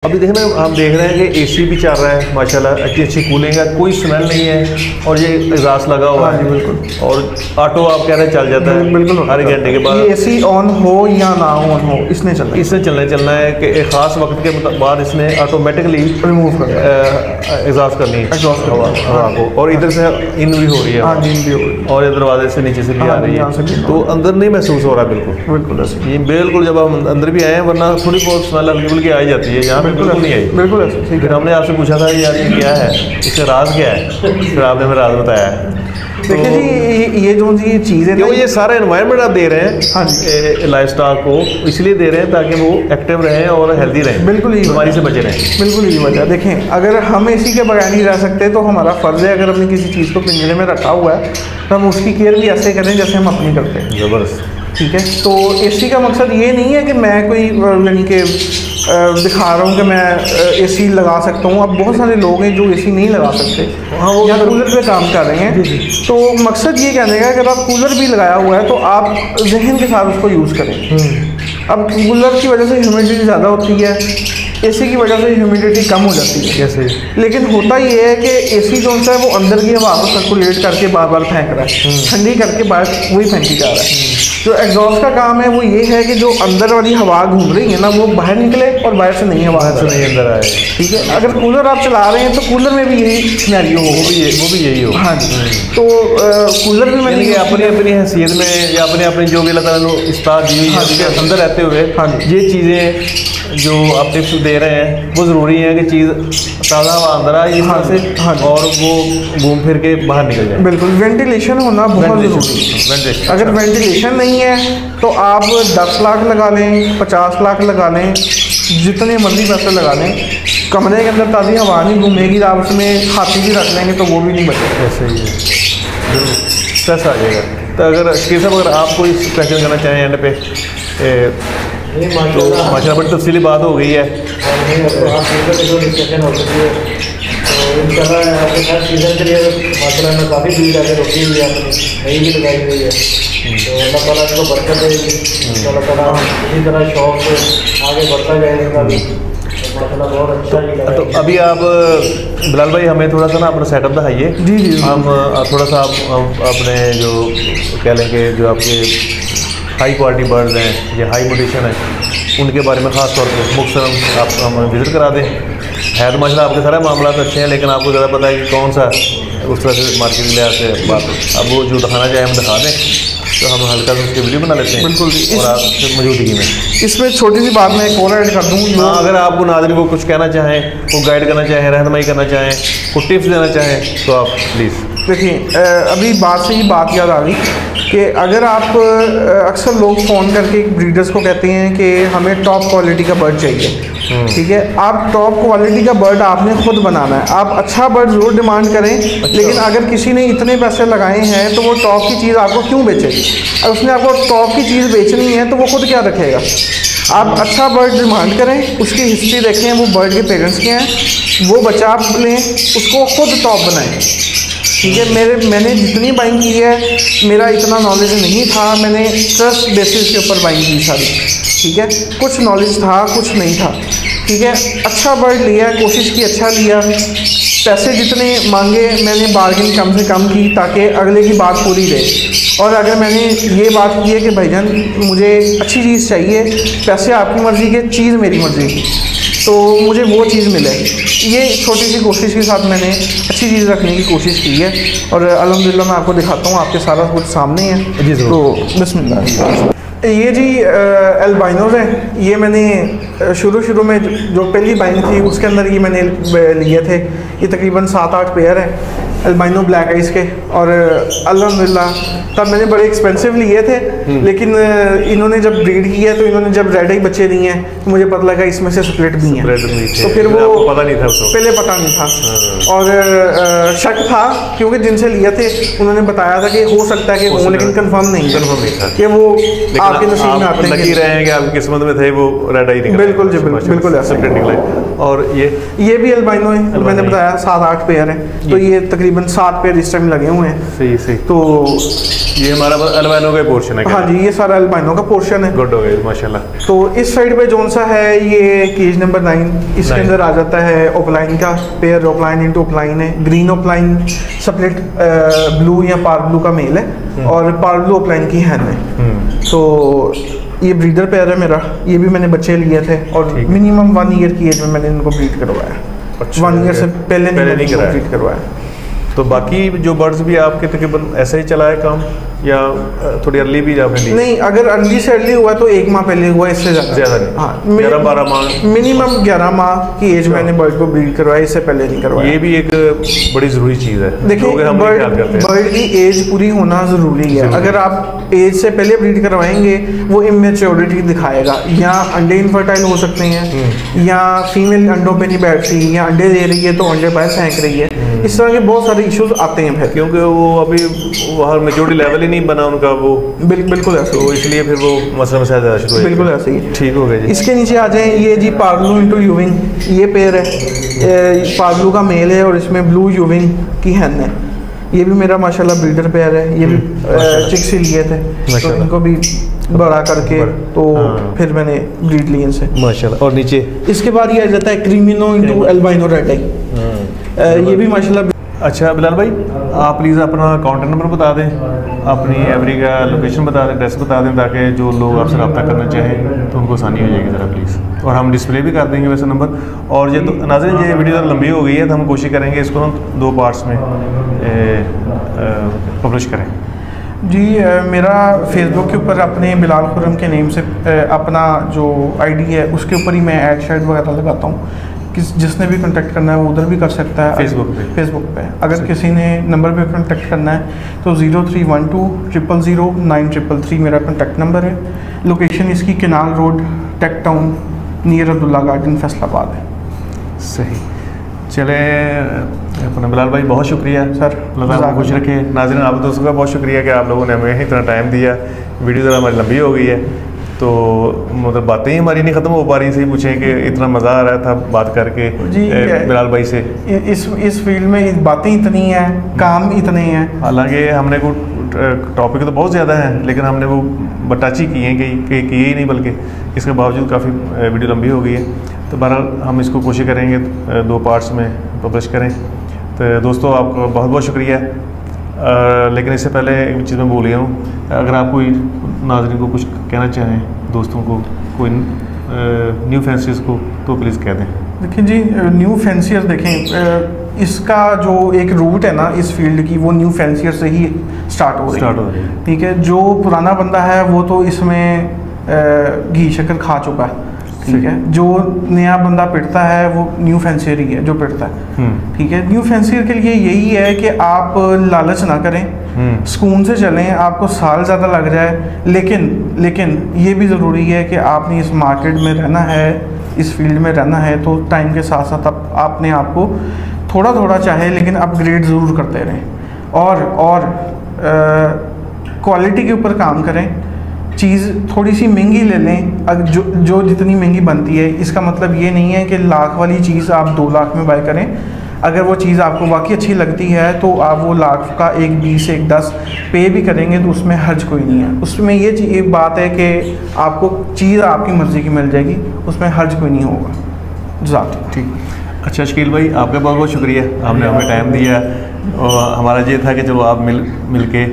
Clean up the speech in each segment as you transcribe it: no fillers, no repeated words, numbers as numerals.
अभी देखना हम देख रहे हैं कि एसी भी चल रहा है माशाल्लाह, अच्छी अच्छी कूलिंग है, कोई स्मेल नहीं है और ये एग्जॉस्ट लगा हुआ है। बिल्कुल। और ऑटो आप कह रहे हैं चल जाता है बिल्कुल हर घंटे के बाद। ये एसी ऑन हो या ना ऑन हो इसने चलना है कि एक ख़ास वक्त के बाद इसने ऑटोमेटिकली रिमूव करना एग्जॉस्ट करनी हवा को, और इधर से इन भी हो रही है और ये दरवाजे से नीचे से भी आ रही है, तो अंदर नहीं महसूस हो रहा। बिल्कुल ये बिल्कुल जब हम अंदर भी आए हैं, वरना थोड़ी बहुत स्मेल हल्की फुल्की आ ही जाती है, यहाँ बिल्कुल नहीं आई। बिल्कुल ऐसे। फिर हमने आपसे पूछा था यार ये क्या है, इसका राज क्या है, फिर आपने हमें राज बताया है। देखिए जी ये जो जी चीज़ है क्यों ये सारा एनवायरनमेंट आप दे रहे हैं हाँ लाइफ स्टॉक को, इसलिए दे रहे हैं ताकि वो एक्टिव रहें और हेल्दी रहें, बिल्कुल ही बीमारी से बचे रहें। बिल्कुल ही वजह देखें, अगर हम एसी के बगैर नहीं रह सकते तो हमारा फ़र्ज़ है, अगर हमने किसी चीज़ को पिंजरे में रखा हुआ है तो हम उसकी केयर भी ऐसे करें जैसे हम अपनी करते हैं। ज़बरदस्त। ठीक है, तो एसी का मकसद ये नहीं है कि मैं कोई यानी कि दिखा रहा हूँ कि मैं एसी लगा सकता हूँ। अब बहुत सारे लोग हैं जो एसी नहीं लगा सकते, हाँ वो या कूलर पे काम कर रहे हैं। तो मकसद ये कहने का अगर आप कूलर भी लगाया हुआ है तो आप जहन के साथ उसको यूज़ करें। अब कूलर की वजह से ह्यूमिडिटी ज़्यादा होती है, एसी की वजह से ह्यूमिडिटी कम हो जाती है। कैसे? लेकिन होता ये है कि एसी जो है वो अंदर की हवा को सर्कुलेट करके बार बार फेंक रहा है, ठंडी करके बाहर वही फेंकी जा रहा है। जो एग्जॉस्ट का काम है वो ये है कि जो अंदर वाली हवा घूम रही है ना वो बाहर निकले और बाहर से नहीं हवा से नहीं अंदर आए। ठीक है, अगर कूलर आप चला रहे हैं तो कूलर में भी यही सिनेरियो हो, वो भी यही हो। हाँ जी, तो कूलर भी मैंने अपनी अपनी हैसियत में या अपनी जो भी अल्लाह ताला ने इस्तात दी हुई है अंदर रहते हुए हाँ ये चीज़ें जो आप टिप्स दे रहे हैं वो ज़रूरी है कि चीज़ ताज़ा हवा अंदर आए इस तरह से और वो घूम फिर के बाहर निकल जाए। बिल्कुल, वेंटिलेशन होना बहुत ज़रूरी है। अगर वेंटिलेशन नहीं है तो आप 10 लाख लगा लें, 50 लाख लगा लें, जितने मर्जी पैसे लगा लें, कमरे के अंदर ताज़ी हवा नहीं घूमेगी। आप उसमें हाथी भी रख लेंगे तो वो भी नहीं बचेगा। ऐसे ही है, स्ट्रेस आ जाएगा। तो अगर शकील साहब अगर आप कोई क्वेश्चन करना चाहें एंड पे तो माशाल्लाह बड़ी तफसीली बात हो गई है। सीजन के लिए माशाल्लाह में काफ़ी भीड़ आगे रोकी हुई है, अपनी नई भी लगाई हुई है, तो अल्लाह ताला इसको बरकत देगी। अल्लाह ताला इसी तरह शौक आगे बढ़ता जाएगा भी माशाल्लाह बहुत अच्छा। तो अभी आप बिलाल भाई हमें थोड़ा सा ना अपना सेटअप दिखाइए। जी हम थोड़ा सा अपने जो कह लें कि जो आपके हाई क्वालिटी बर्ड्स हैं या हाई मोटिशन है उनके बारे में ख़ास तौर पर मुख्तसर आप हमें विज़िट करा दें। है तो माशाल्लाह आपके सारे मामला अच्छे हैं, लेकिन आपको ज़्यादा पता है कि कौन सा उस तरह से मार्केट के लिहाज से बात। अब वो जो दिखाना चाहे हम दिखा दें तो हम हल्का सा उसकी वीडियो बना लेते हैं। बिल्कुल और आपसे मौजूदगी में इसमें छोटी सी बात मैं एक और ऐड कर दूँ। हाँ, अगर आपको नाज़रीन को कुछ कहना चाहें, को गाइड करना चाहें, रहनुमाई करना चाहें, को टिप्स देना चाहें तो आप प्लीज़। देखिए अभी बात से ही बात याद आ गई कि अगर आप अक्सर लोग फ़ोन करके ब्रीडर्स को कहते हैं कि हमें टॉप क्वालिटी का बर्ड चाहिए। ठीक है, आप टॉप क्वालिटी का बर्ड आपने खुद बनाना है। आप अच्छा बर्ड ज़रूर डिमांड करें, लेकिन अगर किसी ने इतने पैसे लगाए हैं तो वो टॉप की चीज़ आपको क्यों बेचेगी? अगर उसने आपको टॉप की चीज़ बेचनी है तो वो खुद क्या रखेगा? आप अच्छा बर्ड डिमांड करें, उसकी हिस्ट्री देखें, वो बर्ड के पेरेंट्स क्या हैं, वो बच्चा आप लें, उसको खुद टॉप बनाएं। ठीक है, मैंने जितनी बाइंग की है मेरा इतना नॉलेज नहीं था, मैंने ट्रस्ट बेसिस के ऊपर बाइंग की सारी। ठीक है, कुछ नॉलेज था कुछ नहीं था। ठीक है, अच्छा बर्ड लिया, कोशिश की अच्छा लिया, पैसे जितने मांगे मैंने बार्गेन कम से कम की ताकि अगले की बात पूरी रहे। और अगर मैंने ये बात की है कि भाईजान मुझे अच्छी चीज़ चाहिए, पैसे आपकी मर्ज़ी के, चीज़ मेरी मर्ज़ी की, तो मुझे वो चीज़ मिले, ये छोटी सी कोशिश के साथ मैंने अच्छी चीज़ रखने की कोशिश की है। और अल्हम्दुलिल्लाह मैं आपको दिखाता हूँ, आपके सारा कुछ सामने है जी। तो बिस्मिल्लाह। ये जी एल्बाइनोज़ हैं। ये मैंने शुरू में जो पहली बाइंग थी उसके अंदर ये मैंने लिए थे। ये तकरीबन 7-8 पेयर हैं एल्बाइनो ब्लैक आइज़ के, और अल्हम्दुलिल्लाह तब मैंने बड़े एक्सपेंसिव लिए थे, लेकिन इन्होंने जब ब्रीड की है तो इन्होंने जब रेड आई बच्चे दिए हैं तो मुझे पता लगा इसमें से स्प्लिट भी हैं। तो फिर वो पता नहीं था, पहले पता नहीं था और शक था, क्योंकि जिनसे लिए थे उन्होंने बताया था कि हो सकता है कि हो, लेकिन कंफर्म नहीं था कि वो आपके नसीब में आते हैं। लकी रहे हैं कि आपकी किस्मत में थे वो रेड आई। बिल्कुल जी, बिल्कुल ऐसा निकला। और ये भी अल्बाइनो है, मैंने बताया 7-8 पेयर हैं, तो ये तकरीबन 7 पेयर इस टाइम लगे हुए हैं। सही। तो ये हमारा अल्बाइनो का पोर्शन है। हाँ जी, ये सारा अल्बाइनो का पोर्शन है। गुड हो गया माशाल्लाह। तो इस साइड पे जोन सा है ये केज नंबर 9, इसके अंदर आ जाता है ओपलाइन का पेयर, ओपलाइन इंटू ओपलाइन है, ग्रीन ओपलाइन स्प्लिट ब्लू या पार ब्लू का मेल है और पार ब्लू ओपलाइन की हैन है। तो ये ब्रीडर पेयर है मेरा, ये भी मैंने बच्चे लिए थे और मिनिमम 1 ईयर की एज में मैंने इनको ब्रीड करवाया। 1 ईयर से पहले नहीं ब्रीड करवाया। तो बाकी जो बर्ड्स भी आपके तकरीबन ऐसे ही चला है काम या थोड़ी अर्ली भी आपने ली? नहीं, अगर अर्ली से अर्ली हुआ तो 1 माह पहले हुआ, इससे ज़्यादा नहीं। हाँ, 11-12 माह मिनिमम 11 माह की एज मैंने बर्ड को ब्रीड करवाया, इससे पहले नहीं करवाया। ये भी एक बड़ी ज़रूरी चीज़ है। देखिए, बर्ड की एज पूरी होना ज़रूरी है। अगर आप एज से पहले ब्रीड करवाएंगे वो इमेच्योरिटी दिखाएगा, या अंडे इनफर्टाइल हो सकते हैं, या फीमेल अंडों पे नहीं बैठ रही, या अंडे दे रही है तो अंडे बाहर फेंक रही है, इस तरह के बहुत सारे इश्यूज आते हैं फिर, क्योंकि वो अभी वहाँ मेच्योरिटी लेवल ही नहीं बना उनका, वो बिल्कुल ऐसे, तो इसलिए फिर वो मसला मसाइल शुरू हुए। बिल्कुल ऐसे ही। ठीक हो गया जी। इसके नीचे आ जाएं, ये जी पार्ब्लू इंटू यूविंग, ये पेयर है, पार्ब्लू का मेल है और इसमें ब्लू यूविंग की हैन है। ये भी मेरा माशाल्लाह ब्रीडर पेयर है, ये भी चिक्स ही लिए थे, तो इनको भी बड़ा करके तो फिर मैंने ब्रीड ली इनसे माशाल्लाह। और नीचे इसके बाद ये आ जाता है क्रीमिनो इंटू अल्बाइनो रेड आई, ये भी माशाल्लाह। अच्छा बिलाल भाई, आप प्लीज़ अपना कॉन्टैक्ट नंबर बता दें, अपनी एवरी का लोकेशन बता दें, एड्रेस बता दें, ताकि जो लोग आपसे रब्ता करना चाहें तो उनको आसानी हो जाएगी ज़रा प्लीज़। और हम डिस्प्ले भी कर देंगे वैसे नंबर। और ये तो नाज़रीन, ये वीडियो ज़रा लंबी हो गई है तो हम कोशिश करेंगे इसको ना 2 पार्ट्स में पब्लिश करें। जी, मेरा फेसबुक के ऊपर अपने बिलाल खुर्रम के नेम से अपना जो आईडी है उसके ऊपर ही मैं ऐड शैड वगैरह लगाता हूँ। जिसने भी कांटेक्ट करना है वो उधर भी कर सकता है, फेसबुक पे। अगर किसी ने नंबर पे कांटेक्ट करना है तो 0312 000 9333 मेरा कांटेक्ट नंबर है। लोकेशन इसकी Canal Road, Tech Town, near Abdullah Garden, Faisalabad है। सही। चले अपना बिलाल भाई, बहुत शुक्रिया सर, अल्लाह खुश रखे। नाज़रीन, आप दोस्तों का बहुत शुक्रिया कि आप लोगों ने हमें इतना टाइम दिया। वीडियो ज़रा हमारी लंबी हो गई है तो मतलब बातें ही हमारी नहीं ख़त्म हो पा रही। से पूछें कि इतना मज़ा आ रहा था बात करके जी बिलाल भाई से। इस फील्ड में बातें इतनी हैं, काम इतने हैं। हालांकि हमने को टॉपिक तो बहुत ज़्यादा हैं, लेकिन हमने वो बटाची किए हैं कि किए ही नहीं, बल्कि इसके बावजूद काफ़ी वीडियो लंबी हो गई है। तो बहरहाल हम इसको कोशिश करेंगे 2 पार्ट्स में पब्लिश करें। तो दोस्तों, आपका बहुत बहुत शुक्रिया। लेकिन इससे पहले एक चीज़ मैं बोल रहा हूँ, अगर आप कोई नाज़रीन को कुछ कहना चाहें, दोस्तों को, कोई न्यू फैंसीज़ को, तो प्लीज़ कह दें। देखिए जी, न्यू फैंसियर देखें, इसका जो एक रूट है ना इस फील्ड की, वो न्यू फैंसियर से ही स्टार्ट हो रही है। ठीक है, जो पुराना बंदा है वो तो इसमें घी शक्कर खा चुका है। ठीक है, जो नया बंदा पिटता है वो न्यू फैंसियर ही है जो पिटता है। ठीक है, न्यू फैंसियर के लिए यही है कि आप लालच ना करें, सुकून से चलें। आपको साल ज़्यादा लग जाए, लेकिन ये भी ज़रूरी है कि आपने इस मार्केट में रहना है, इस फील्ड में रहना है, तो टाइम के साथ साथ आपने आपको थोड़ा थोड़ा चाहे लेकिन अपग्रेड ज़रूर करते रहें और क्वालिटी के ऊपर काम करें। चीज़ थोड़ी सी महंगी ले लें, जो जितनी महंगी बनती है, इसका मतलब ये नहीं है कि लाख वाली चीज़ आप 2 लाख में बाय करें। अगर वो चीज़ आपको वाकई अच्छी लगती है तो आप वो लाख का 1 20 1 10 पे भी करेंगे तो उसमें हर्ज कोई नहीं है। उसमें ये एक बात है कि आपको चीज़ आपकी मर्ज़ी की मिल जाएगी, उसमें हर्ज कोई नहीं होगा। जज़ाक। ठीक। अच्छा शकील भाई, आपका बहुत बहुत शुक्रिया, आपने हमें टाइम दिया। और हमारा ये था कि चलो आप मिल के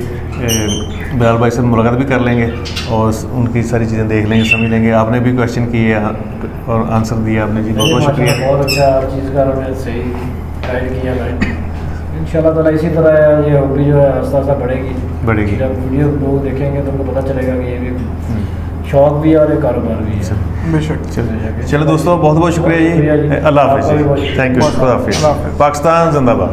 बिलाल भाई से मुलाकात भी कर लेंगे और उनकी सारी चीज़ें देख लेंगे, समझ लेंगे। आपने भी क्वेश्चन किए और आंसर दिया आपने जी, बहुत बहुत शुक्रिया। बहुत अच्छा चीज़ का हमें सही गाइड किया भाई। इंशाल्लाह ताला इसी तरह ये हॉबी जो है आस्ता आस्ता बढ़ेगी। जब वीडियो लोग देखेंगे तो उनको पता चलेगा कि ये भी शौक भी है और एक कारोबार भी है। बेशक। चलो दोस्तों, बहुत बहुत शुक्रिया जी। अल्लाह हाफ़िज़। Thank you. खुदा हाफ़िज़। पाकिस्तान जिंदाबाद।